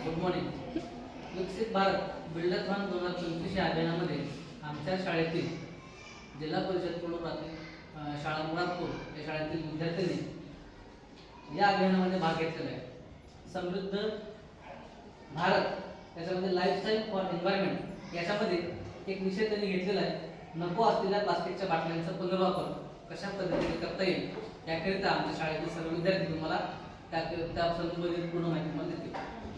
Good morning. विकसित भारत बिल्डथॉन 2025 या अभियानामध्ये आमच्या शाळेतील जिल्हा परिषद पूर्ण प्राथमिक शाळा मुरादपूर या शाळेतील विद्यार्थ्यांनी या अभियानामध्ये भाग घेतलेला आहे. समृद्ध भारत त्याच्यामध्ये लाईफस्टाईल फॉर एन्व्हायरमेंट याच्यामध्ये एक विषय त्यांनी घेतलेला आहे. नको असलेल्या प्लास्टिकच्या बाटल्यांचा पुनर्वापर कशा पद्धतीने करता येईल याकरिता आमच्या शाळेतील सर्व विद्यार्थी तुम्हाला त्या संदर्भातील पूर्ण माहिती मला देतील.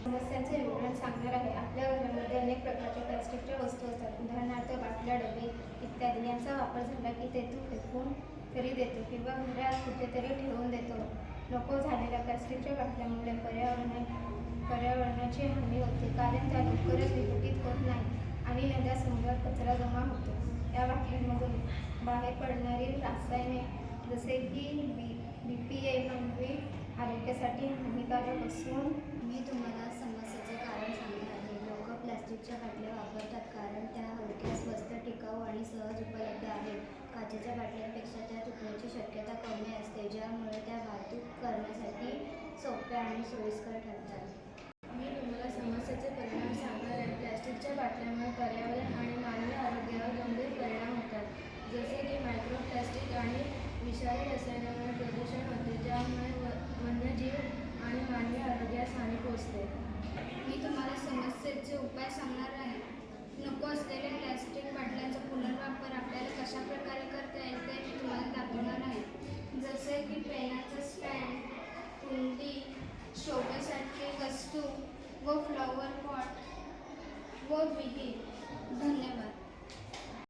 समस्यांचे विवरण सांगणार आहे. आपल्या घरामध्ये अनेक प्रकारच्या प्लास्टिकच्या वस्तू असतात. उदाहरणार्थ बाटल्या, डबे इत्यादी. यांचा वापर झाला की तेथून फेकून तरी देतो किंवा घरात कुठेतरी ठेवून देतो. नको झालेल्या प्लास्टिकच्या बाटल्यामुळे पर्यावरणाची हानी होते, कारण त्या लवकरच विघटित होत नाही आणि नद्या समुद्रात कचरा जमा होतो. या बाटल्यांमधून बाहेर पडणारी रसायने जसे की BPA मानवी आरोग्यासाठी हानिकारक असून मी तुम्हाला समस्येचे कारण सांगणार आहे. लोक प्लास्टिकच्या बाटल्या वापरतात कारण त्या हलक्या, स्वस्त, टिकाऊ आणि सहज उपलब्ध आहेत. काचेच्या बाटल्यांपेक्षा त्या तुटण्याची शक्यता कमी असते, ज्यामुळे त्या वाहतूक करण्यासाठी सोप्या आणि सोयीस्कर ठरतात. मी तुम्हाला समस्येचे परिणाम सांगणार आहे. प्लास्टिकच्या बाटल्यांमुळे पर्यावरण आणि मानवी आरोग्यावर गंभीर परिणाम होतात, जसे की मायक्रोप्लास्टिक आणि विषारी रसायनांमुळे प्रदूषण होते, ज्यामुळे वन्यजीव आणि मानवी आरोग्यास हानी पोहोचते. मी तुम्हाला समस्येचे उपाय सांगणार आहे. नको असलेल्या प्लास्टिक बाटल्यांचा पुनर्वापर आपल्याला कशा प्रकारे करता येईल ते मी तुम्हाला दाखवणार आहे. जसे की पेनाचं स्टँड, कुंडी, शोभेसारखे वस्तू व फ्लॉवर पॉट व विहीर. धन्यवाद.